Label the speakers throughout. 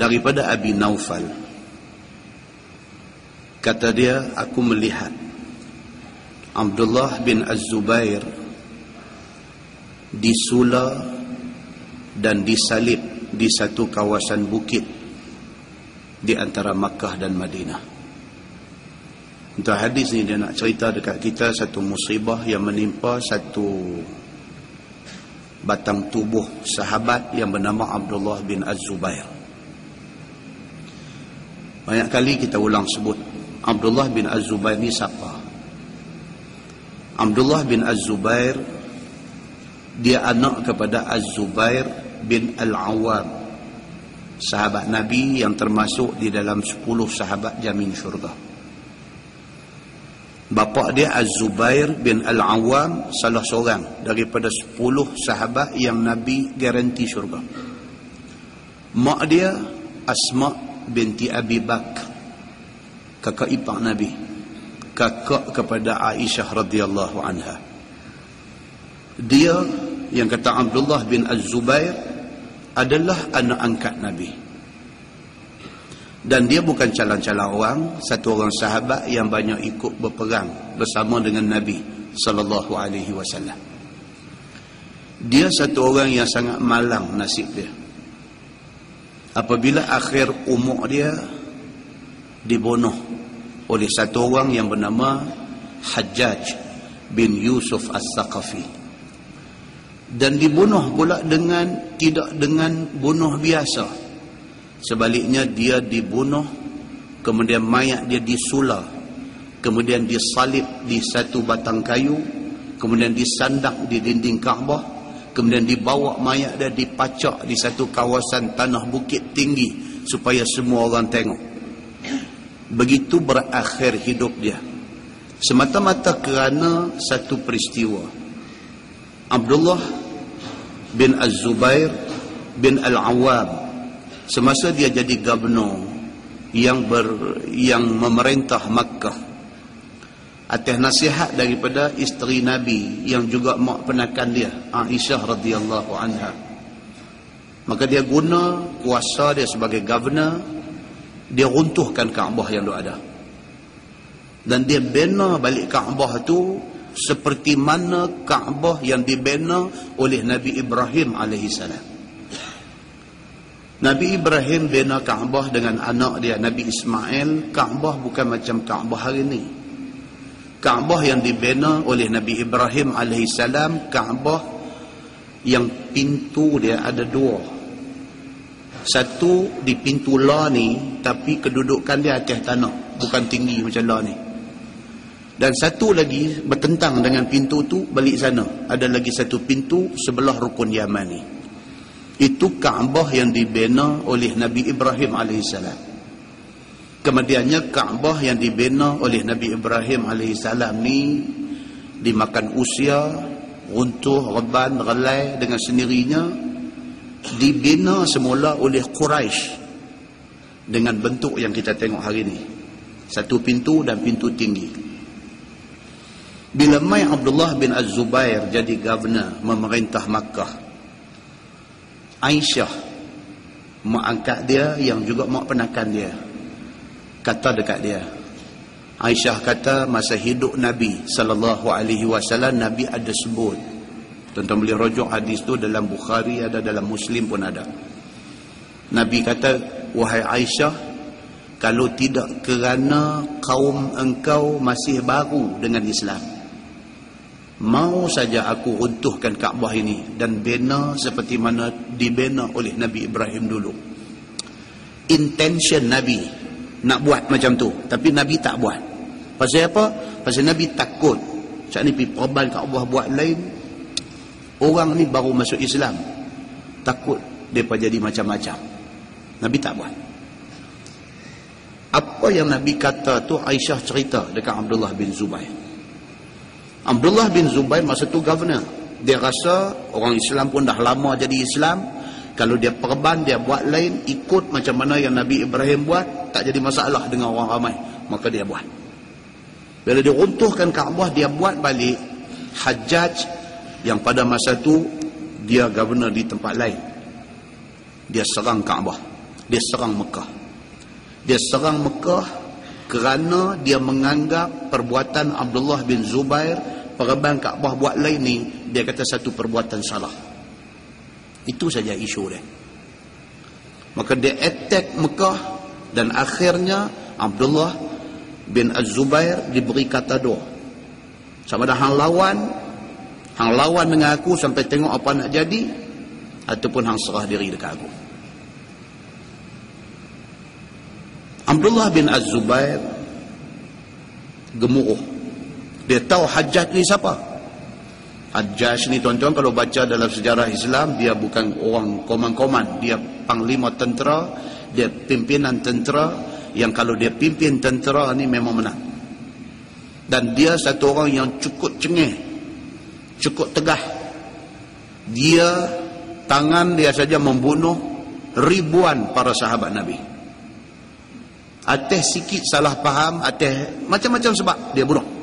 Speaker 1: daripada Abi Naufal. Kata dia, aku melihat Abdullah bin Az-Zubair disula dan disalib di satu kawasan bukit di antara Makkah dan Madinah. Untuk hadis ni dia nak cerita dekat kita satu musibah yang menimpa satu batang tubuh sahabat yang bernama Abdullah bin Az-Zubair. Banyak kali kita ulang sebut Abdullah bin Az-Zubair ni siapa? Abdullah bin Az-Zubair dia anak kepada Az-Zubair bin Al-Awwam, sahabat Nabi yang termasuk di dalam 10 sahabat jamin syurga. Bapa dia Az-Zubair bin Al-Awwam salah seorang daripada 10 sahabat yang Nabi garanti syurga. Mak dia Asma binti Abi Bakr, kakak ipar Nabi, kakak kepada Aisyah radhiyallahu anha. Dia yang kata Abdullah bin Az-Zubair adalah anak angkat Nabi. Dan dia bukan calang-calang orang, satu orang sahabat yang banyak ikut berperang bersama dengan Nabi sallallahu alaihi wasallam. Dia satu orang yang sangat malang nasib dia. Apabila akhir umur dia dibunuh oleh satu orang yang bernama Hajjaj bin Yusuf As-Saqafi. Dan dibunuh pula tidak dengan bunuh biasa. Sebaliknya dia dibunuh, kemudian mayat dia disula, kemudian disalib di satu batang kayu, kemudian disandak di dinding Kaabah, kemudian dibawa mayat dia dipacak di satu kawasan tanah bukit tinggi supaya semua orang tengok. Begitu berakhir hidup dia, semata-mata kerana satu peristiwa. Abdullah bin Az-Zubair bin Al-Awwam semasa dia jadi gubernur yang memerintah Makkah, atas nasihat daripada isteri Nabi yang juga mak penakan dia, Aisyah radhiyallahu anha, maka dia guna kuasa dia sebagai gubernur, dia runtuhkan Kaabah yang ada. Dan dia bina balik Kaabah tu seperti mana Kaabah yang dibina oleh Nabi Ibrahim alaihissalam. Nabi Ibrahim bina Kaabah dengan anak dia Nabi Ismail. Kaabah bukan macam Kaabah hari ini. Kaabah yang dibina oleh Nabi Ibrahim alaihissalam, Kaabah yang pintu dia ada 2. Satu di pintu la ni, tapi kedudukan dia atas tanah, bukan tinggi macam la ni. Dan satu lagi bertentang dengan pintu tu, balik sana ada lagi satu pintu sebelah rukun Yaman ni. Itu Kaabah yang dibina oleh Nabi Ibrahim alaihissalam. Kemudiannya Kaabah yang dibina oleh Nabi Ibrahim alaihissalam ni dimakan usia, runtuh, reban, relai dengan sendirinya. Dibina semula oleh Quraisy dengan bentuk yang kita tengok hari ni, satu pintu dan pintu tinggi. Bila mai Abdullah bin Az-Zubair jadi gubernur memerintah Makkah, Aisyah, mak angkat dia yang juga mak penakan dia, kata dekat dia, Aisyah kata masa hidup Nabi sallallahu alaihi wasallam, Nabi ada sebut, tuan-tuan boleh rujuk hadis tu dalam Bukhari ada, dalam Muslim pun ada. Nabi kata, wahai Aisyah, kalau tidak kerana kaum engkau masih baru dengan Islam, mau saja aku runtuhkan Kaabah ini dan bina seperti mana dibina oleh Nabi Ibrahim dulu. Intention Nabi nak buat macam tu, tapi Nabi tak buat. Pasal apa? Pasal Nabi takut Macam ni pergi perban Kaabah buat lain, orang ni baru masuk Islam, takut mereka jadi macam-macam. Nabi tak buat. Apa yang Nabi kata tu Aisyah cerita dekat Abdullah bin Zubair. Abdullah bin Zubair masa tu governor. Dia rasa orang Islam pun dah lama jadi Islam, kalau dia perban, dia buat lain, ikut macam mana yang Nabi Ibrahim buat, tak jadi masalah dengan orang ramai, maka dia buat. Bila dia runtuhkan Kaabah, dia buat balik. Hajjaj yang pada masa tu dia governor di tempat lain, dia serang Kaabah, Dia serang Mekah. Dia serang Mekah kerana dia menganggap perbuatan Abdullah bin Zubair perebang Kaabah buat lain ni, dia kata satu perbuatan salah. Itu saja isu dia. Maka dia attack Mekah, dan akhirnya Abdullah bin Az-Zubair diberi kata dua. Sama ada hang lawan dengan aku sampai tengok apa nak jadi, ataupun hang serah diri dekat aku. Abdullah bin Az-Zubair gemuruh. Dia tahu Hajjaj ni siapa. Hajjaj ni tuan-tuan, kalau baca dalam sejarah Islam, dia bukan orang koman-koman. Dia panglima tentera, dia pimpinan tentera, yang kalau dia pimpin tentera ni memang menang. Dan dia satu orang yang cukup cengih, cukup tegah. Dia, tangan dia saja membunuh ribuan para sahabat Nabi. Atas sikit salah faham, atas macam-macam sebab dia bunuh.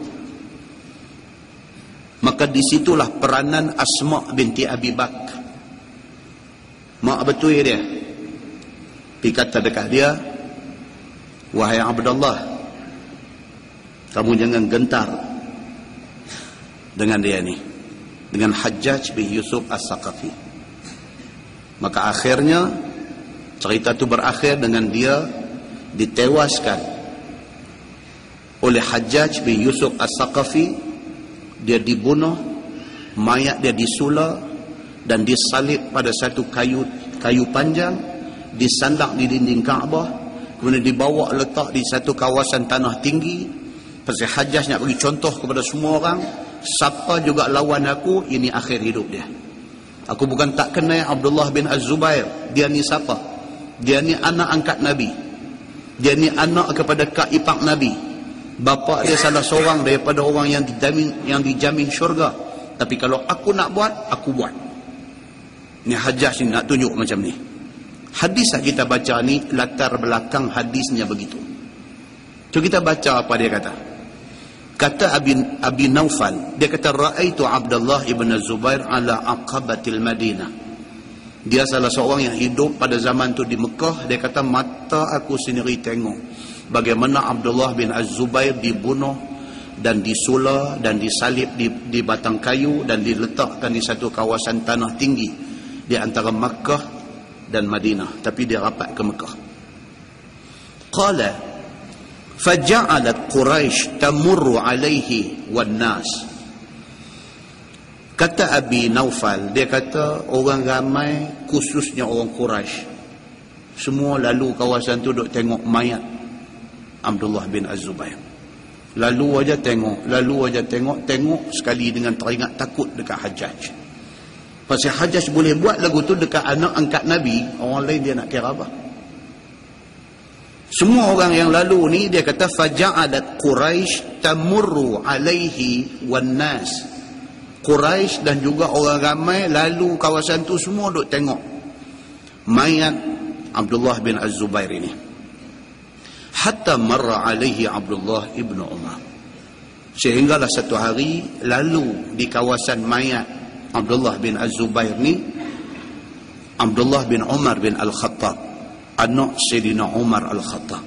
Speaker 1: Maka disitulah peranan Asma binti Abi Bakr. Mak betul dia. Pergi kata dekat dia, wahai Abdullah, kamu jangan gentar dengan dia ni, dengan Hajjaj bin Yusuf As-Saqafi. Maka akhirnya cerita itu berakhir dengan dia ditewaskan oleh Hajjaj bin Yusuf As-Saqafi. Dia dibunuh, mayat dia disula dan disalib pada satu kayu panjang, disandak di dinding Kaabah, kemudian dibawa letak di satu kawasan tanah tinggi. Pasal Hajjaj nak bagi contoh kepada semua orang, siapa juga lawan aku, ini akhir hidup dia. Aku bukan tak kenal Abdullah bin Az-Zubair. Dia ni siapa? Dia ni anak angkat Nabi. Dia ni anak kepada kak ipar Nabi. Bapa dia salah seorang daripada orang yang dijamin syurga. Tapi kalau aku nak buat, aku buat. Ni Hajjaj ni nak tunjuk macam ni. Hadis yang kita baca ni, latar belakang hadisnya begitu. So kita baca apa dia kata. Kata Abi Naufal, dia kata ra'aitu Abdullah ibn Zubair ala aqabatil Madinah. Dia salah seorang yang hidup pada zaman tu di Mekah. Dia kata mata aku sendiri tengok bagaimana Abdullah bin Az-Zubair dibunuh dan disula dan disalib di batang kayu dan diletakkan di satu kawasan tanah tinggi di antara Makkah dan Madinah, tapi dia rapat ke Mekah. Qala faja'alat Quraisy tamurru alaihi wan nas. Kata Abi Naufal, dia kata orang ramai, khususnya orang Quraisy, semua lalu kawasan tu duk tengok mayat Abdullah bin Az-Zubair. Lalu aja tengok sekali dengan teringat takut dekat Hajjaj. Pasal Hajjaj boleh buat lagu tu dekat anak angkat Nabi, orang lain dia nak kira apa? Semua orang yang lalu ni, dia kata faja'alat Quraisy tamurru alaihi wan nas. Quraisy dan juga orang ramai lalu kawasan tu, semua duk tengok mayat Abdullah bin Az-Zubair ini. Hatta marra alaihi Abdullah ibn Umar. Sehinggalah satu hari lalu di kawasan mayat Abdullah bin Az-Zubair ni Abdullah bin Umar bin Al-Khattab, anak Sayyidina Umar Al-Khattab.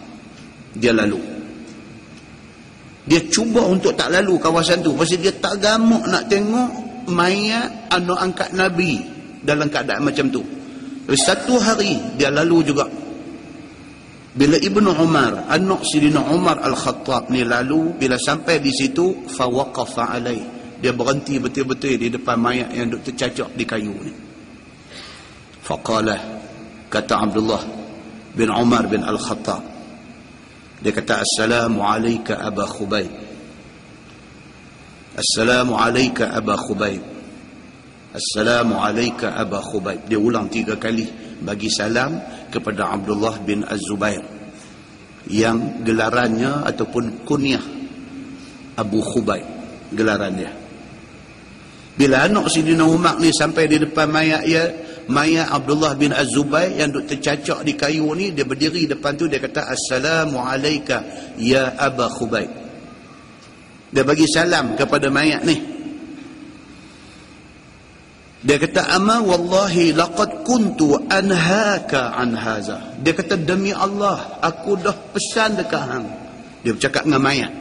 Speaker 1: Dia lalu. Dia cuba untuk tak lalu kawasan tu, pasal dia tak gamuk nak tengok mayat anak angkat Nabi dalam keadaan macam tu. Satu hari dia lalu juga. Bila Ibnu Umar, anak Sayyidina Umar Al-Khattab ni lalu, bila sampai di situ, fawaqafa alaih, dia berhenti betul-betul di depan mayat yang duk tercacak di kayu ni. Faqala, kata Abdullah bin Umar bin Al-Khattab, dia kata assalamu alayka Aba Khubayb. Assalamu alayka Aba Khubayb. Assalamu alayka Aba Khubayb. Dia ulang 3 kali bagi salam kepada Abdullah bin Az-Zubair yang gelarannya ataupun kunyah Abu Khubayb, gelaran dia. Bila anak Sayyidina Umar ni sampai di depan mayat Abdullah bin Az-Zubair yang duk tercacak di kayu ni, dia berdiri depan tu, dia kata assalamu alayka ya Aba Khubayb. Dia bagi salam kepada mayat ni. Dia kata, ama wallahi laqad kuntu anhaka an haza. Dia kata, demi Allah, aku dah pesan dekat hang. Dia bercakap dengan mayat.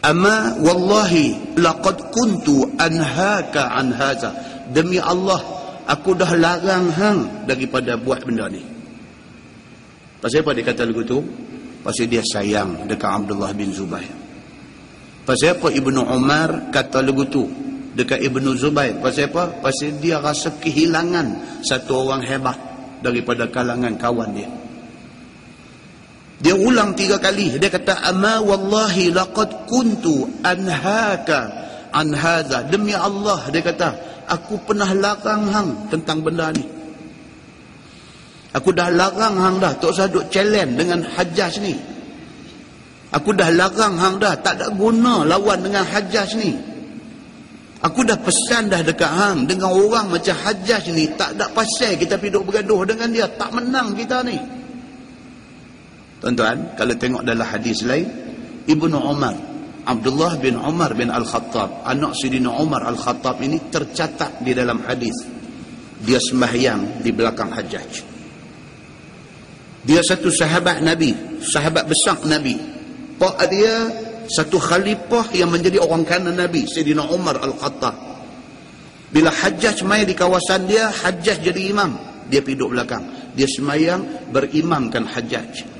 Speaker 1: Ama wallahi laqad kuntu anhaka an haza. Demi Allah, aku dah larang hang daripada buat benda ni. Pasal apa dia kata lagu tu? Pasal dia sayang dekat Abdullah bin Zubair. Pasal apa Ibnu Umar kata lagu tu dekat Ibnu Zubair? Pasal apa? Pasal dia rasa kehilangan satu orang hebat daripada kalangan kawan dia. Dia ulang 3 kali. Dia kata, ama wallahi laqad kuntu anhaka an hadza. Demi Allah, dia kata, aku pernah larang hang tentang benda ni. Aku dah larang hang dah, tak usah duk challenge dengan Hajjaj ni. Aku dah larang hang dah, tak ada guna lawan dengan Hajjaj ni. Aku dah pesan dah dekat hang, dengan orang macam Hajjaj ni tak ada pasal kita pergi duk bergaduh dengan dia, tak menang kita ni. Tuan-tuan, kalau tengok dalam hadis lain, Ibnu Umar, Abdullah bin Umar bin Al-Khattab, anak Sayyidina Umar Al-Khattab ini tercatat di dalam hadis. Dia sembahyang di belakang Hajjaj. Dia satu sahabat Nabi, sahabat besar Nabi. Pak dia satu khalifah yang menjadi orang kanan Nabi, Sayyidina Umar Al-Khattab. Bila Hajjaj mai di kawasan dia, Hajjaj jadi imam, dia pergi duduk belakang. Dia sembahyang berimamkan Hajjaj.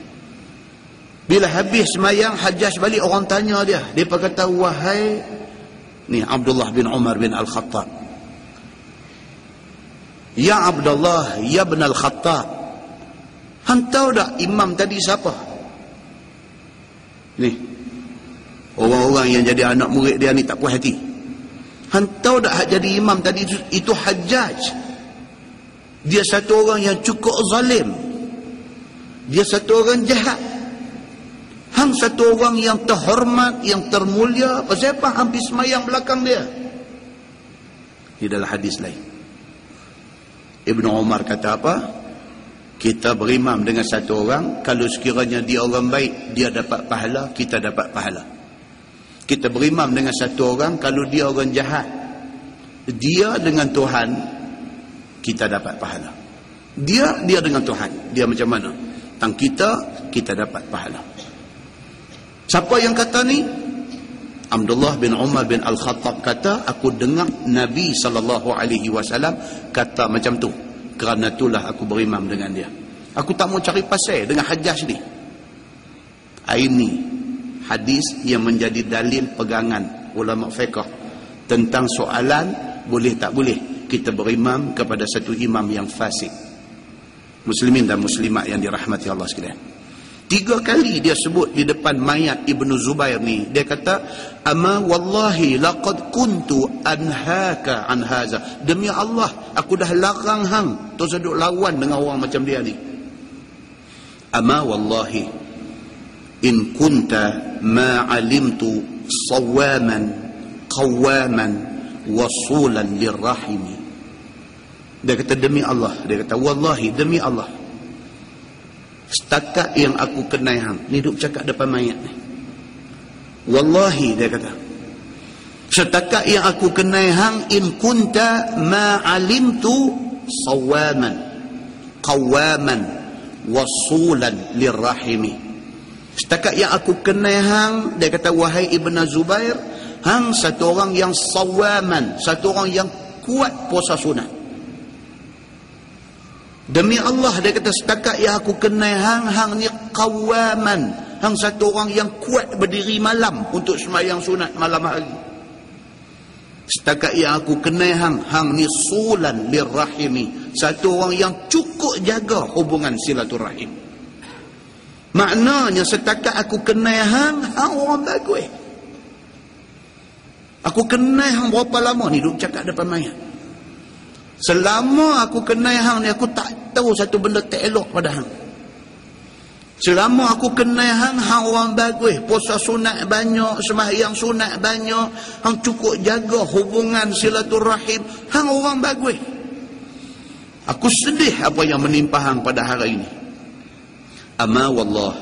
Speaker 1: Bila habis sembahyang, Hajjaj balik, orang tanya dia. Dia kata, wahai ni Abdullah bin Umar bin Al-Khattab, ya Abdullah, ya bin Al-Khattab, hang tahu tak imam tadi siapa? Ni orang-orang yang jadi anak murid dia ni tak puas hati. Hang tahu tak jadi imam tadi itu Hajjaj? Dia satu orang yang cukup zalim. Dia satu orang jahat. Hang satu orang yang terhormat, yang termulia. Pasal apa hampir semayang belakang dia? Di dalam hadis lain, Ibnu Umar kata apa? Kita berimam dengan satu orang, kalau sekiranya dia orang baik, dia dapat pahala, kita dapat pahala. Kita berimam dengan satu orang, kalau dia orang jahat, dia dengan Tuhan, kita dapat pahala. Dia dengan Tuhan, dia macam mana? Tentang kita dapat pahala. Siapa yang kata ni? Abdullah bin Umar bin Al-Khattab kata, aku dengar Nabi SAW kata macam tu. Kerana itulah aku berimam dengan dia. Aku tak mau cari pasal dengan Hajjaj ni. Ini hadis yang menjadi dalil pegangan ulama fiqh tentang soalan boleh tak boleh kita berimam kepada satu imam yang fasik. Muslimin dan muslimat yang dirahmati Allah sekalian. 3 kali dia sebut di depan mayat Ibnu Zubair ni. Dia kata, ama wallahi laqad kuntu anhaka an haza. Demi Allah, aku dah larang hang tu seduk lawan dengan orang macam dia ni. Ama wallahi in kunta ma alimtu sawaman qawaman wasulan lirrahimi. Dia kata, demi Allah, dia kata, wallahi, demi Allah, setakat yang aku kenal hang ni, duk cakap depan mayat ni, wallahi, dia kata, setakat yang aku kenal hang, in kunta ma alimtu sawaman qawaman wasulan lirrahimi. Setakat yang aku kenal hang, dia kata, wahai Ibnu Zubair, hang satu orang yang sawaman, satu orang yang kuat puasa sunat. Demi Allah, dia kata, setakat yang aku kenal hang ni qawaman, hang satu orang yang kuat berdiri malam untuk sembahyang sunat malam hari. Setakat yang aku kenal hang ni sulan lirrahimi, satu orang yang cukup jaga hubungan silaturahim. Maknanya setakat aku kenal hang orang bagus. Aku kenal hang berapa lama ni, duk cakap depan mayat. Selama aku kenal hang ni, aku tak tahu satu benda tak elok pada hang. Selama aku kenal hang orang bagus, puasa sunat banyak, sembahyang sunat banyak, hang cukup jaga hubungan silaturahim, hang orang bagus. Aku sedih apa yang menimpa hang pada hari ini. Ama wallah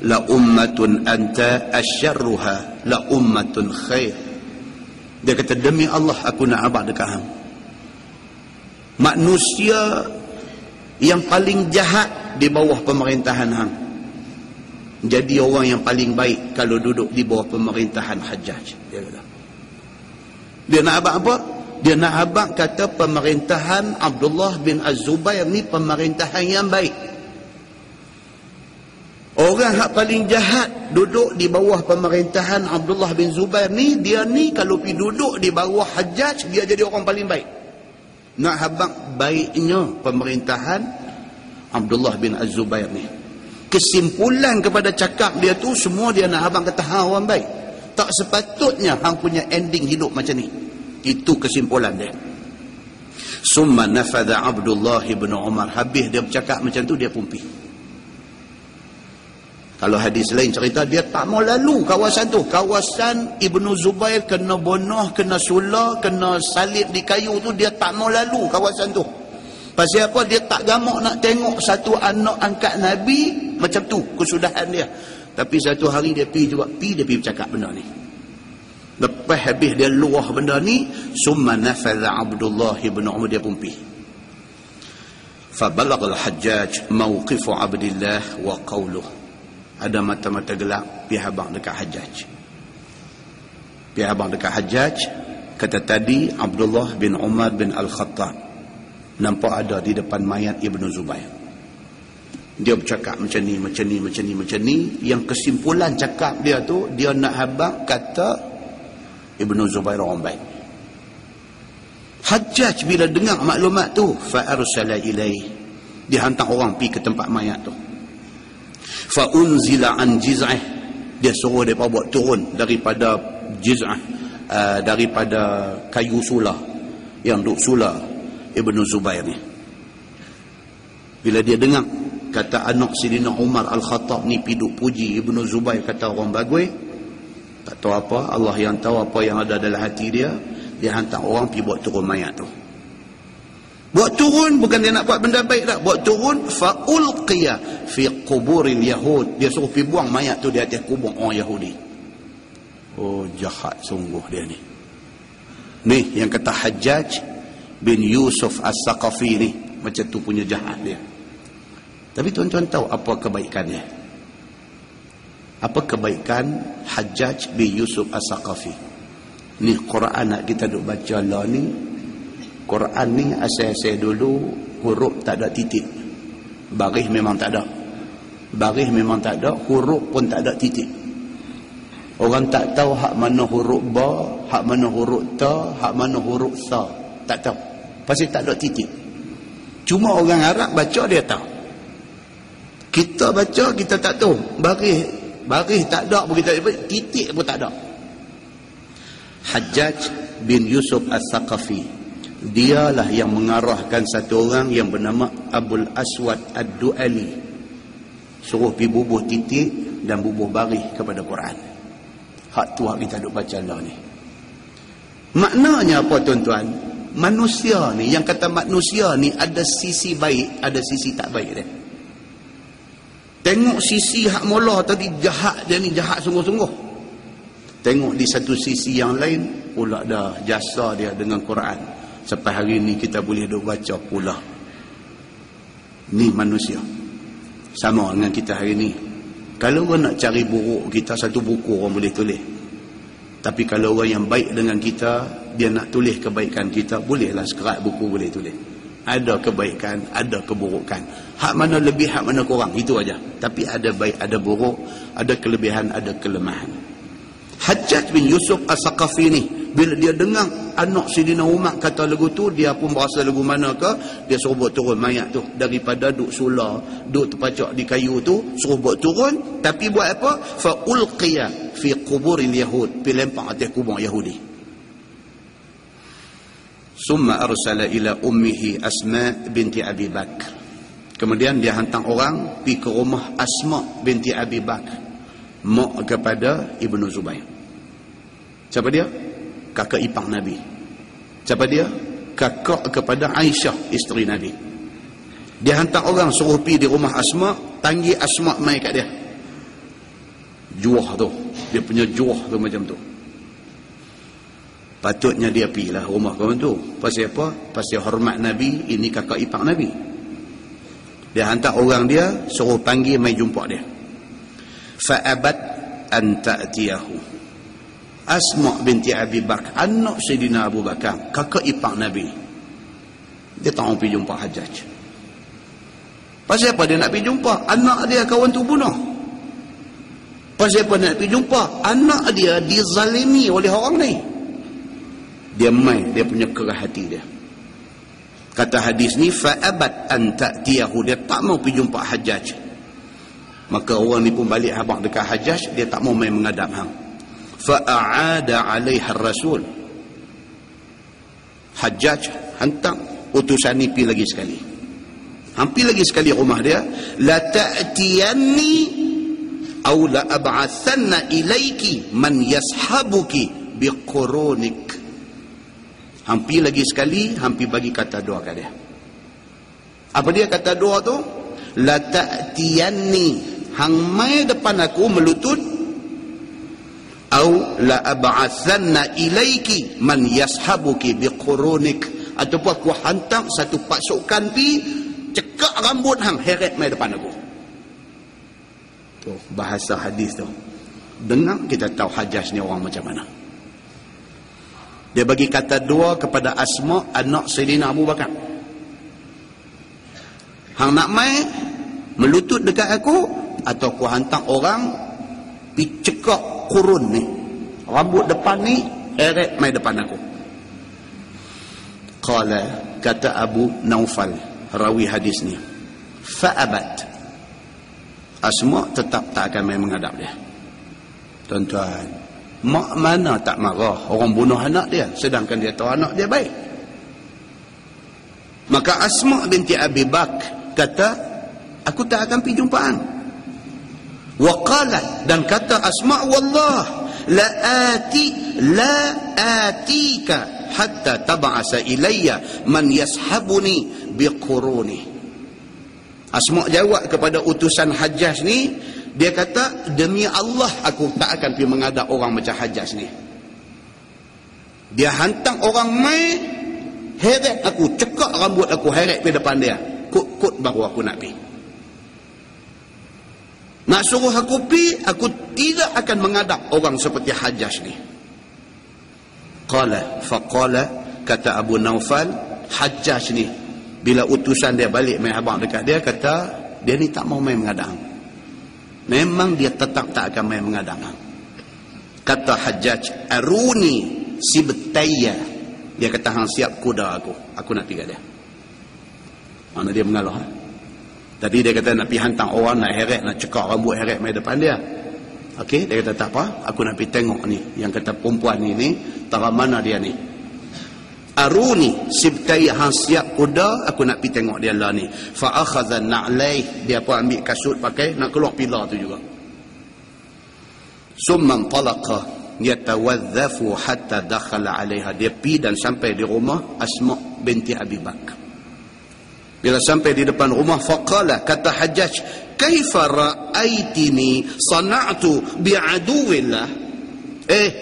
Speaker 1: la ummatun anta asyarruha la ummatun khair. Dia kata, demi Allah aku nak abang dekat hang. Manusia yang paling jahat di bawah pemerintahan hang jadi orang yang paling baik kalau duduk di bawah pemerintahan Hajjaj. Dia kata, dia nak abang apa? Dia nak abang kata pemerintahan Abdullah bin Az-Zubair ni pemerintahan yang baik. Orang yang paling jahat duduk di bawah pemerintahan Abdullah bin Zubair ni, dia ni kalau pergi duduk di bawah Hajjaj, dia jadi orang paling baik. Nak abang baiknya pemerintahan Abdullah bin Az-Zubair ni. Kesimpulan kepada cakap dia tu semua dia nak abang kata hang orang baik. Tak sepatutnya hang punya ending hidup macam ni. Itu kesimpulan dia. Summa nafadha Abdullah bin Umar. Habis dia bercakap macam tu, dia pun pergi. Kalau hadis lain cerita, dia tak mau lalu kawasan tu. Kawasan Ibnu Zubair kena bunuh, kena sulah, kena salib di kayu tu, dia tak mau lalu kawasan tu. Pasal apa? Dia tak gamak nak tengok satu anak angkat Nabi macam tu kesudahan dia. Tapi satu hari dia pergi juga, dia pergi bercakap benda ni. Lepas habis dia luah benda ni, summa nafadha Abdullah bin Umar, dia pun pergi. Fabalagha al-Hajjaj mawqifu Abdillah wa qawluh. Ada mata-mata gelap, pergi abang dekat Hajjaj. Pergi abang dekat Hajjaj, kata tadi Abdullah bin Umar bin Al-Khattab nampak ada di depan mayat Ibnu Zubair. Dia bercakap macam ni. Yang kesimpulan cakap dia tu, dia nak habaq kata Ibnu Zubair orang baik. Hajjaj bila dengar maklumat tu, fa arsala ilaih, dia hantar orang pergi ke tempat mayat tu. Fa unzila an jiz'ah, dia suruh mereka buat turun daripada jiz'ah, daripada kayu sulah yang duk sulah Ibnu Zubair ni. Bila dia dengar kata anak Sidina Umar Al-Khattab ni piduk puji Ibnu Zubair, kata orang bagus, tak tahu apa, Allah yang tahu apa yang ada dalam hati dia. Dia hantar orang pergi buat turun mayat tu. Buat turun bukan dia nak buat benda baik tak, buat turun fa ulqiya fi quburil yahud, dia suruh pergi buang mayat tu di atas kubur orang Yahudi. Oh, jahat sungguh dia ni. Ni yang kata Hajjaj bin Yusuf As-Saqafi ni, macam tu punya jahat dia. Tapi tuan-tuan tahu apa kebaikannya? Apa kebaikan Hajjaj bin Yusuf As-Saqafi? Ni Quran nak kita duk baca lah ni. Quran ni asal-asal dulu huruf tak ada titik. Baris memang tak ada. Baris memang tak ada, huruf pun tak ada titik. Orang tak tahu hak mana huruf ba, hak mana huruf ta, hak mana huruf sa. Tak tahu. Pasal tak ada titik. Cuma orang Arab baca dia tahu. Kita baca kita tak tahu. Baris tak ada pun kita, titik pun tak ada. Hajjaj bin Yusuf As-Saqafi, dialah yang mengarahkan satu orang yang bernama Abul Aswad Ad-Du'ali, suruh pergi bubuh titik dan bubuh baris kepada Quran. Hak tu hak kita duk baca lah ni. Maknanya apa tuan-tuan? Manusia ni, yang kata manusia ni ada sisi baik, ada sisi tak baik dia. Tengok sisi hak mula tadi jahat, dia ni jahat sungguh-sungguh. Tengok di satu sisi yang lain pula dah jasa dia dengan Quran. Sampai hari ni kita boleh duk baca pula. Ni manusia. Sama dengan kita hari ni. Kalau orang nak cari buruk kita, satu buku orang boleh tulis. Tapi kalau orang yang baik dengan kita, dia nak tulis kebaikan kita, bolehlah sekerat buku boleh tulis. Ada kebaikan, ada keburukan. Hak mana lebih, hak mana kurang, itu aja. Tapi ada baik, ada buruk, ada kelebihan, ada kelemahan. Hajjaj bin Yusuf As-Saqafi ni, bila dia dengar anak Sidina Umar kata lagu tu, dia pun berasa lagu mana ke, dia suruh buat turun mayat tu daripada duk sula, duk terpacak di kayu tu, suruh buat turun. Tapi buat apa? Fa ulqiya fi quburil yahud, pi lempar atas kubur Yahudi. Summa arsala ila ummihi Asma binti Abi Bakr. Kemudian dia hantar orang pergi ke rumah Asma binti Abi Bakr, mak kepada Ibnu Zubair. Siapa dia? Kakak ipar Nabi. Siapa dia? Kakak kepada Aisyah, isteri Nabi. Dia hantar orang suruh pergi di rumah Asma, panggil Asma mai kat dia. Juah tu, dia punya juah tu macam tu. Patutnya dia pergilah rumah kawan tu. Pasal apa? Pasal hormat Nabi, ini kakak ipar Nabi. Dia hantar orang dia, suruh panggil mai jumpa dia. Fa'abat an ta'tiyahu. Asma' binti Abi Bakar, anak Sayyidina Abu Bakar, kakak ipar Nabi. Dia tak mau pergi jumpa Hajjaj. Pasal apa dia nak pergi jumpa? Anak dia kawan tu bunuh. Pasal apa dia nak pergi jumpa? Anak dia dizalimi oleh orang ni. Dia main, dia punya kerah hati dia. Kata hadis ni, fa'abat an ta'tiyahu, dia tak mau pergi jumpa Hajjaj. Maka orang ni pun balik habaq dekat Hajjaj, dia tak mau main menghadap hang. Fa'aada 'alaiha ar-rasul. Hajjaj hantar utusan ni pergi lagi sekali. Hampir lagi sekali rumah dia, la ta'tiyanni aw la ab'athanna ilaiki man yashabuki biqurunik. Hampir lagi sekali, hampir bagi kata doa kat dia. Apa dia kata doa tu? La ta'tiyanni, hang mai depan aku melutut, au la ab'athanna ilaiki man yashabuki biqurunik, ataupun aku hantar satu pasukan pi cekak rambut hang heret mai depan aku. Tu bahasa hadis tu. Dengar kita tahu Hajjaj ni orang macam mana. Dia bagi kata dua kepada Asma, anak Sayyidina Abu Bakar. Hang nak mai melutut dekat aku, atau aku hantar orang pi cekak kurun ni, rambut depan ni heret mai depan aku. Qala, kata Abu Naufal, rawi hadis ni, fa'abat. Asma tetap tak akan main menghadap dia. Tuan-tuan, mak mana tak marah orang bunuh anak dia, sedangkan dia tahu anak dia baik. Maka Asma binti Abi Bakar kata, aku tak akan pergi jumpaan. Wa qalat, dan kata Asma, wallah la atika hatta tab'asa ilayya man yashabuni biquruni. Asma jawab kepada utusan Hajjaj ni, dia kata, demi Allah aku tak akan pergi menghadap orang macam Hajjaj ni. Dia hantar orang mai heret aku, cekak rambut aku, heret pergi depan dia, kut baru aku nak pergi. Nak suruh aku pergi, aku tidak akan menghadap orang seperti Hajjaj ni. Faqala, kata Abu Naufal, Hajjaj ni bila utusan dia balik main habaq dekat dia, kata dia ni tak mau main menghadap. Memang dia tetap tak akan main menghadap. Kata Hajjaj, aruni sibtayya, dia kata hang siap kuda aku nak pergi kat dia. Mana dia mengalah. Tadi dia kata nak pergi hantar orang, nak heret, nak cekak rambut heret mai depan dia. Okey, dia kata tak apa, aku nak pergi tengok ni. Yang kata perempuan ni tara mana dia ni. Aruni sibtayya, hang siap kuda, aku nak pergi tengok dia lah ni. Fa akhadha na'lai, dia pun ambil kasut pakai, nak keluar pilar tu juga. Summa talaqa yatawadhafu hatta dakhala 'alaiha, dia pergi dan sampai di rumah Asma binti Abi Bakar. Bila sampai di depan rumah, faqala, kata Hajjaj, kaifa ra'aitini sana'tu bi'aduwillah.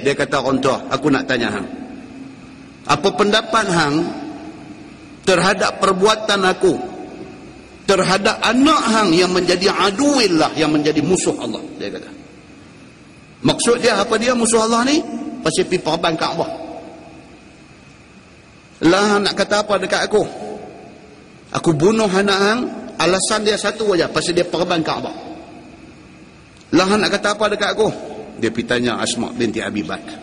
Speaker 1: Dia kata orang tua, aku nak tanya hang, apa pendapat hang terhadap perbuatan aku terhadap anak hang yang menjadi aduwillah, yang menjadi musuh Allah. Dia kata, maksud dia apa dia musuh Allah ni? Pasal pergi perban Kaabah. Lah nak kata apa dekat aku? Aku bunuh anak hang, alasan dia satu aja, pasal dia perban Kaabah. Lah nak kata apa dekat aku? Dia pergi tanya Asma binti Abi Bakar.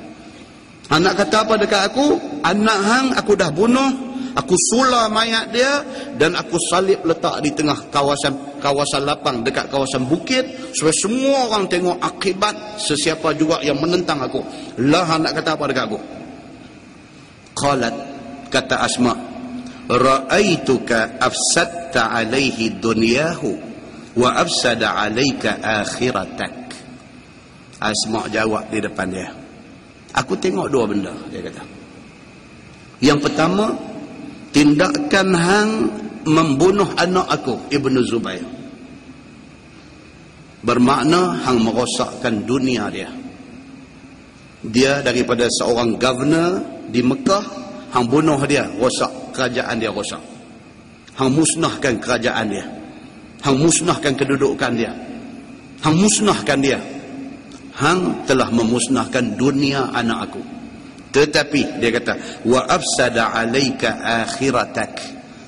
Speaker 1: Anak kata apa dekat aku? Anak hang aku dah bunuh, aku sula mayat dia dan aku salib letak di tengah kawasan lapang dekat kawasan bukit, supaya semua orang tengok akibat sesiapa juga yang menentang aku. Lah anak kata apa dekat aku? Qalat, kata Asma, ra'aituka afsadta alaihi dunyahu wa afsada alaika akhiratak. Asma jawab di depan dia, aku tengok dua benda, dia kata. Yang pertama, tindakan hang membunuh anak aku, Ibnu Zubair, bermakna hang merosakkan dunia dia. Dia daripada seorang governor di Mekah, hang bunuh dia, rosak kerajaan dia, rosak. Hang musnahkan kerajaan dia, hang musnahkan kedudukan dia, hang musnahkan dia. Hang telah memusnahkan dunia anak aku. Tetapi dia kata, wa afsada alaika akhiratak.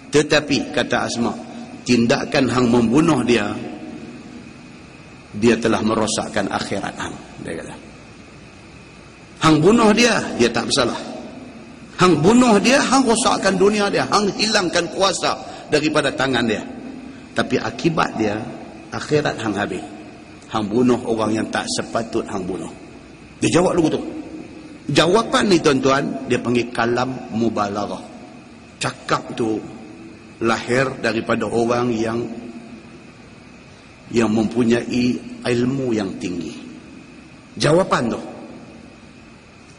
Speaker 1: Tetapi kata Asma, tindakan hang membunuh dia, dia telah merosakkan akhirat hang. Dia kata, hang bunuh dia, dia tak bersalah. Hang bunuh dia, hang rosakkan dunia dia, hang hilangkan kuasa daripada tangan dia. Tapi akibat dia, akhirat hang habis. Hang bunuh orang yang tak sepatut hang bunuh. Dia jawab dulu tu. Jawapan ni tuan-tuan, dia panggil kalam mubalaghah. Cakap tu lahir daripada orang yang mempunyai ilmu yang tinggi. Jawapan tu,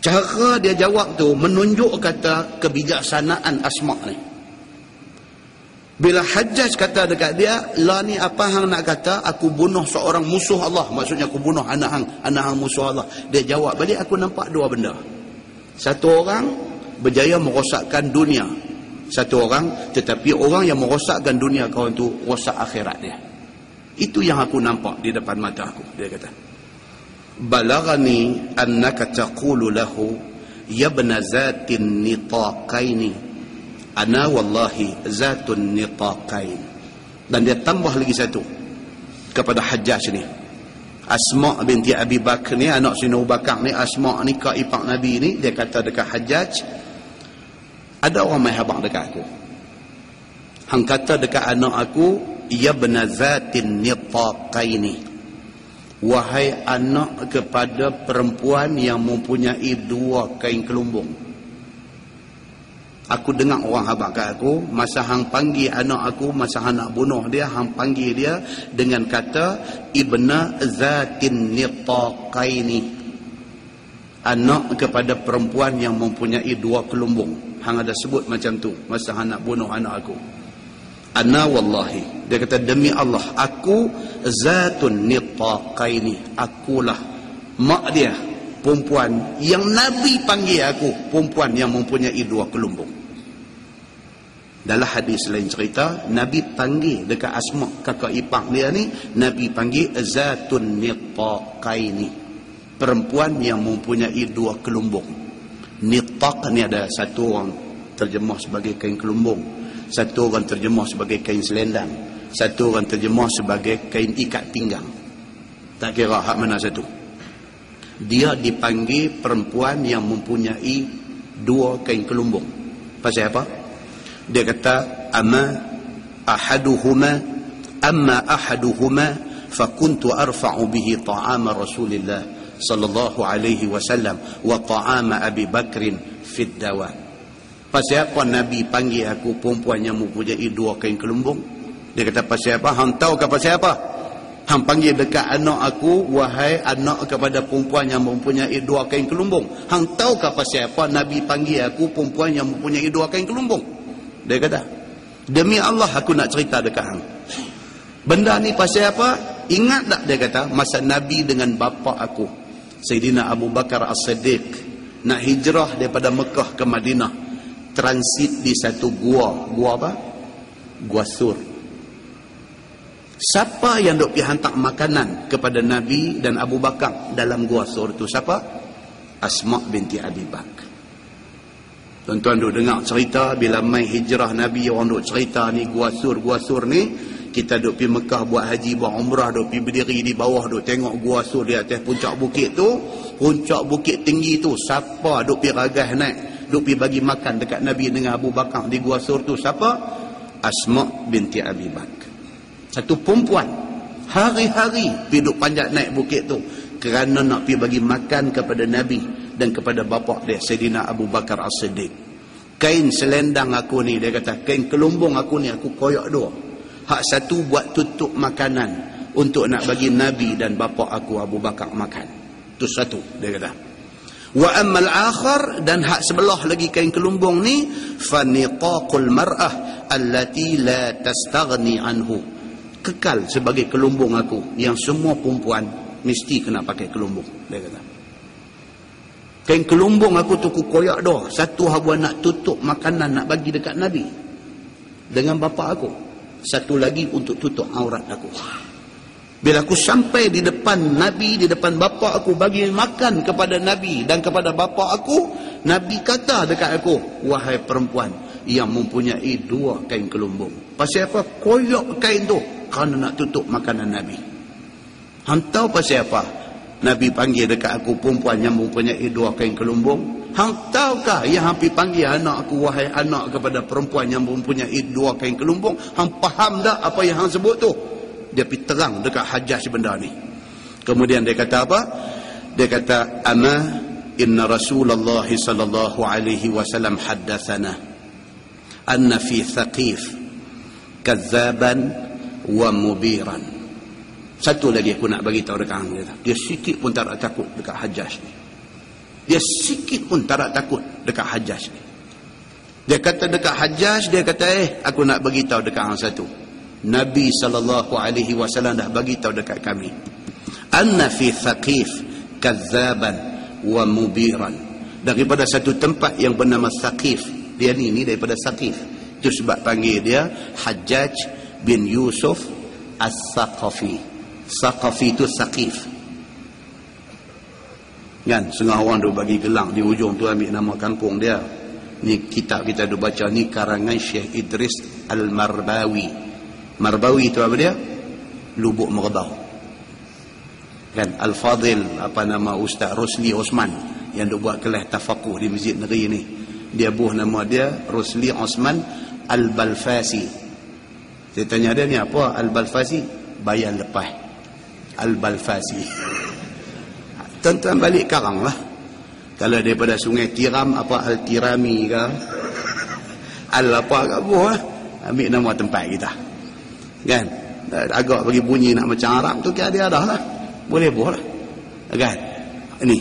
Speaker 1: cara dia jawab tu menunjuk kata kebijaksanaan Asma ni. Bila Hajjaj kata dekat dia, lah ni apa hang nak kata, aku bunuh seorang musuh Allah, maksudnya aku bunuh anak hang musuh Allah. Dia jawab balik, aku nampak dua benda. Satu orang berjaya merosakkan dunia, satu orang, tetapi orang yang merosakkan dunia kawan tu rosak akhirat dia. Itu yang aku nampak di depan mata aku. Dia kata, balaghani annaka taqulu lahu ya ibna zatin nitaqaini ana wallahi zatun nitaqain. Dan dia tambah lagi satu kepada Hajjaj ni, Asma binti Abi Bakr ni, anak Sina Abu Bakar ni, Asma ni kak ipar Nabi ni. Dia kata dekat Hajjaj, ada orang mai habaq dekat aku, hang kata dekat anak aku, ya ibna zatin nitaqaini, wahai anak kepada perempuan yang mempunyai dua kain kelumbung. Aku dengar orang habaq kat aku, masa hang panggil anak aku, masa hang nak bunuh dia, hang panggil dia dengan kata ibna zatin nitaqaini, anak kepada perempuan yang mempunyai dua kelumbung. Hang ada sebut macam tu masa hang nak bunuh anak aku. Ana wallahi, dia kata demi Allah, aku zatun nitaqaini, akulah mak dia, perempuan yang Nabi panggil aku, perempuan yang mempunyai dua kelumbung. Dalam hadis lain cerita, Nabi panggil dekat Asma kakak ipar dia ni, Nabi panggil zatun nitaqaini, perempuan yang mempunyai dua kelumbung. Nitaq ni ada satu orang terjemah sebagai kain kelumbung, satu orang terjemah sebagai kain selendang, satu orang terjemah sebagai kain ikat pinggang. Tak kira hak mana satu. Dia dipanggil perempuan yang mempunyai dua kain kelumbung. Pasal apa? Dia kata, amma ahaduhuma fakuntu arfa'u bihi ta'ama Rasulillah sallallahu alaihi wasallam wa ta'ama Abi Bakrin fid dawa. Pasal apa Nabi panggil aku perempuan yang mempunyai dua kain kelumbung? Dia kata pasal apa? Hang tahu ke pasal apa? Hang panggil dekat anak aku, wahai anak kepada perempuan yang mempunyai dua kain kelumbung. Hang tahu ke pasal apa Nabi panggil aku perempuan yang mempunyai dua kain kelumbung? Dia kata, demi Allah aku nak cerita dekat hang. Benda ni pasal apa? Ingat tak, dia kata, masa Nabi dengan bapa aku, Sayyidina Abu Bakar As-Siddiq, nak hijrah daripada Mekah ke Madinah, transit di satu gua. Gua apa? Gua Sur. Siapa yang duk pergi hantar makanan kepada Nabi dan Abu Bakar dalam gua Sur tu? Siapa? Asma binti Abi Bakar. Tuan-tuan duk dengar cerita bila mai hijrah Nabi, orang duk cerita ni gua Sur ni, kita duk pergi Mekah buat haji, buat umrah, duk pergi berdiri di bawah, duk tengok gua Sur di atas puncak bukit tu, puncak bukit tinggi tu. Siapa duk pergi ragas naik, duk pergi bagi makan dekat Nabi dengan Abu Bakar di gua Sur tu? Siapa? Asma binti Abi Bakar. Satu perempuan hari-hari pergi duk panjat naik bukit tu kerana nak pergi bagi makan kepada Nabi dan kepada bapa dia Sayyidina Abu Bakar As-Siddiq. Kain selendang aku ni, dia kata, kain kelumbung aku ni aku koyak dua. Hak satu buat tutup makanan untuk nak bagi Nabi dan bapa aku Abu Bakar makan. Itu satu, dia kata. Wa ammal akhar, dan hak sebelah lagi kain kelumbung ni, fanitaqul mar'ah allati la tastaghni anhu, kekal sebagai kelumbung aku yang semua perempuan mesti kena pakai kelumbung, dia kata. Kain kelumbung aku tu ku koyak dah. Satu habuan nak tutup makanan nak bagi dekat Nabi dengan bapa aku. Satu lagi untuk tutup aurat aku. Bila aku sampai di depan Nabi, di depan bapa aku, bagi makan kepada Nabi dan kepada bapa aku, Nabi kata dekat aku, wahai perempuan yang mempunyai 2 kain kelumbung. Pasal apa? Koyak kain tu kerana nak tutup makanan Nabi. Hang tahu pasal apa? Nabi panggil dekat aku perempuan yang mempunyai 2 kain kelumbung. Hang tahukah yang hang pergi panggil anak aku wahai anak kepada perempuan yang mempunyai 2 kain kelumbung? Hang faham tak apa yang hang sebut tu? Dia pergi terang dekat Hajjaj benda ni. Kemudian dia kata apa? Dia kata, ama inna Rasulullah sallallahu alaihi wasallam haddatsana anna fi Thaqif kazzaban wa mubiran. Satu lagi aku nak bagi tahu dekat hang. Dia sikit pun tak takut dekat Hajjaj ni. Dia sikit pun tak takut dekat Hajjaj ni. Dia kata dekat Hajjaj, dia kata aku nak bagi tahu dekat hang satu. Nabi SAW dah bagi tahu dekat kami. Anna fi Thaqif kazzaban wa mubiran. Daripada satu tempat yang bernama Thaqif. Dia ni daripada Thaqif. Itu sebab panggil dia Hajjaj bin Yusuf As-Saqafi. Saqafi itu Thaqif. Kan setengah orang tu bagi gelang di ujung tu ambil nama kampung dia. Ni kitab kita tu baca ni karangan Syekh Idris Al-Marbawi. Marbawi itu apa dia? Lubuk Merbau. Kan Al-Fadil apa nama Ustaz Rosli Osman yang duk buat kelas tafakuh di Masjid Negeri ni. Dia buah nama dia Rosli Osman Al-Balfasi. Saya tanya dia ni apa Al-Balfasi? Bayan lepas. Al-Balfasi. Tuan-tuan balik karang lah. Kalau daripada Sungai Tiram apa Al-Tirami ke Al-apa ke buah lah. Ambil nama tempat kita. Kan? Agak bagi bunyi nak macam Arab tu dia ada lah. Boleh buah lah. Kan? Ini.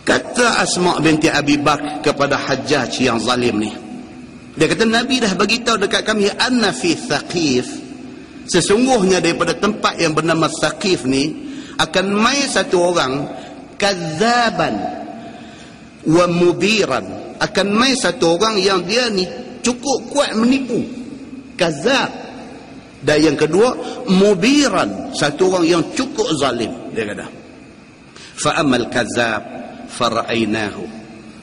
Speaker 1: Kata Asma' binti Abi Bakr kepada Hajjaj yang zalim ni. Dia kata Nabi dah bagi tahu dekat kami anna fi Thaqif, sesungguhnya daripada tempat yang bernama Thaqif ni akan mai satu orang kazzaban wa mubiran, akan mai satu orang yang dia ni cukup kuat menipu, kazzab. Dan yang kedua mubiran, satu orang yang cukup zalim. Dia kata fa amal kazzab fara'ainahu,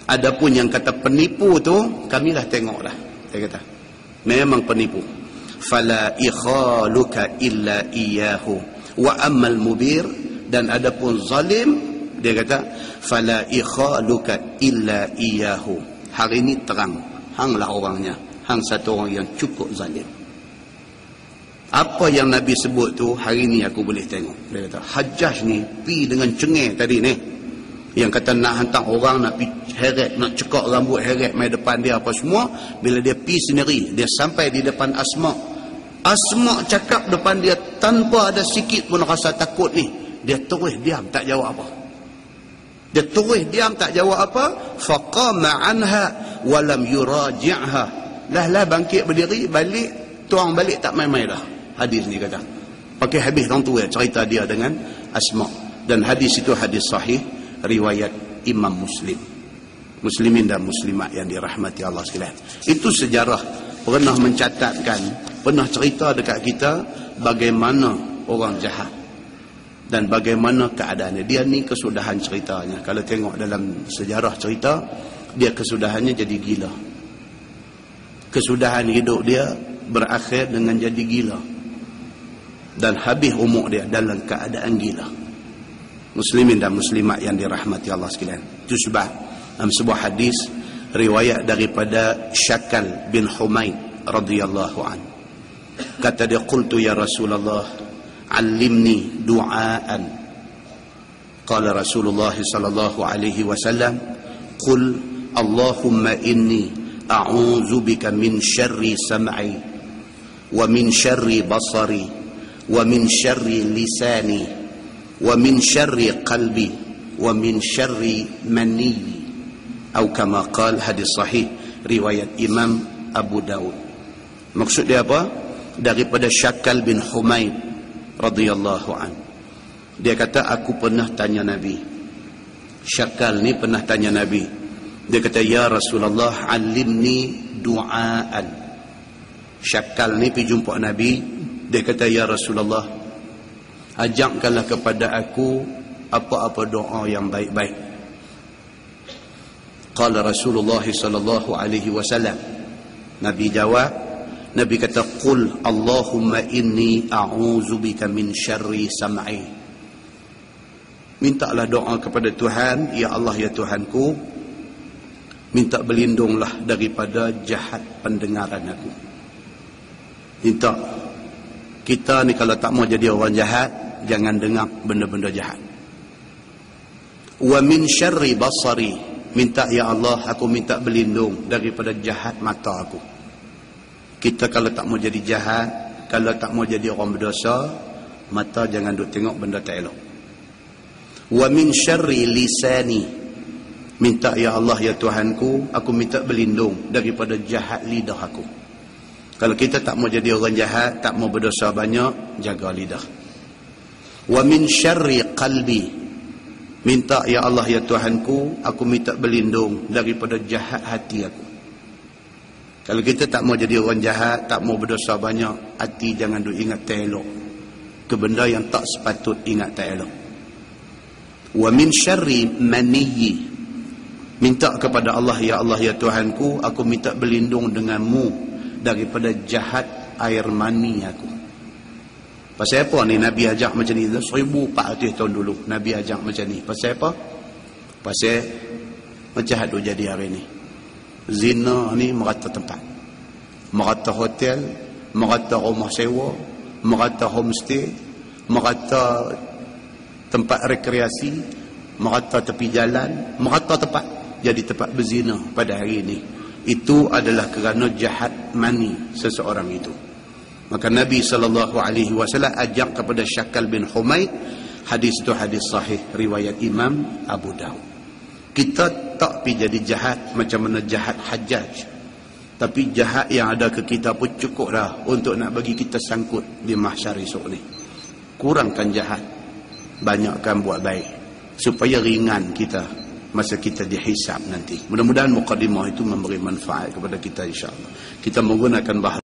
Speaker 1: adapun yang kata penipu tu kami dah tengok dah. Dia kata memang penipu. Fala ikhaluka illa iyyahu wa ammal mubir, dan adapun zalim dia kata fala ikhaluka illa iyyahu, hari ini terang hanglah orangnya, hang satu orang yang cukup zalim. Apa yang Nabi sebut tu hari ni aku boleh tengok. Dia kata Hajjaj ni pi dengan cengeng tadi ni, yang kata nak hantar orang nak pi heret, nak cekak rambut heret mai depan dia apa semua. Bila dia pi sendiri, dia sampai di depan Asma' cakap depan dia tanpa ada sikit pun rasa takut ni. Dia terus diam tak jawab apa. Dia terus diam tak jawab apa. Faqama anha wa lam yuraji'ha. Lah bangkit berdiri balik, tuang balik tak main-main dah. Hadis ni kata. Pakai habis orang tu cerita dia dengan Asma'. Dan hadis itu hadis sahih riwayat Imam Muslim. Muslimin dan muslimat yang dirahmati Allah sekalian. Itu sejarah pernah mencatatkan, pernah cerita dekat kita bagaimana orang jahat dan bagaimana keadaannya. Dia ni kesudahan ceritanya. Kalau tengok dalam sejarah cerita, dia kesudahannya jadi gila. Kesudahan hidup dia berakhir dengan jadi gila. Dan habis umur dia dalam keadaan gila. Muslimin dan muslimat yang dirahmati Allah sekalian. Itu sebab dalam sebuah hadis riwayat daripada Syakal bin Humaid radhiyallahu an, kata dia, qultu ya Rasulullah allimni du'aan. Qala Rasulullah sallallahu alaihi wasallam qul Allahumma inni a'udzu bika min syarri sam'i wa min syarri basari wa min syarri lisani wa min syarri qalbi wa min syarri mani, atau kama qala, hadis sahih riwayat Imam Abu Daud. Maksud dia apa? Daripada Syakal bin Humaid radhiyallahu an. Dia kata aku pernah tanya Nabi, Syakal ni pernah tanya Nabi. Dia kata, ya Rasulullah, alimni du'aan. Syakal ni pergi jumpa Nabi. Dia kata, ya Rasulullah, ajakkanlah kepada aku apa-apa doa yang baik-baik. Qala Rasulullah sallallahu alaihi wasallam. Nabi jawab, Nabi kata, qul Allahumma inni a'udzubika min syarri sam'i. Mintalah doa kepada Tuhan, ya Allah ya Tuhanku, minta berlindunglah daripada jahat pendengaran aku. Minta kita ni kalau tak mau jadi orang jahat, jangan dengar benda-benda jahat. Wa min syarri basari, minta ya Allah, aku minta berlindung daripada jahat mata aku. Kita kalau tak mau jadi jahat, kalau tak mau jadi orang berdosa, mata jangan duk tengok benda tak elok. Wa min syarri lisani, minta ya Allah ya Tuhanku, aku minta berlindung daripada jahat lidah aku. Kalau kita tak mau jadi orang jahat, tak mau berdosa banyak, jaga lidah. Wa min syarri qalbi, minta ya Allah ya Tuhanku, aku minta berlindung daripada jahat hati aku. Kalau kita tak mau jadi orang jahat, tak mau berdosa banyak, hati jangan duk ingat tak elok ke benda yang tak sepatut ingat tak elok. Wa min syarri maniyyi, minta kepada Allah ya Tuhanku, aku minta berlindung denganmu daripada jahat air mani aku. Pasal apa ni Nabi ajak macam ni? 1400 tahun dulu Nabi ajak macam ni. Pasal apa? Pasal macam hadu jadi hari ni. Zina ni merata tempat, merata hotel, merata rumah sewa, merata homestay, merata tempat rekreasi, merata tepi jalan, merata tempat jadi tempat berzina pada hari ini. Itu adalah kerana jahat mani seseorang itu. Maka Nabi SAW ajak kepada Syakal bin Humaid. Hadis itu hadis sahih riwayat Imam Abu Daud. Kita tak pergi jadi jahat macam mana jahat Hajjaj, tapi jahat yang ada ke kita pun cukup dah untuk nak bagi kita sangkut di mahsyar esok ni. Kurangkan jahat, banyakkan buat baik, supaya ringan kita masa kita dihisab nanti. Mudah-mudahan mukadimah itu memberi manfaat kepada kita insya-Allah. Kita menggunakan bahasa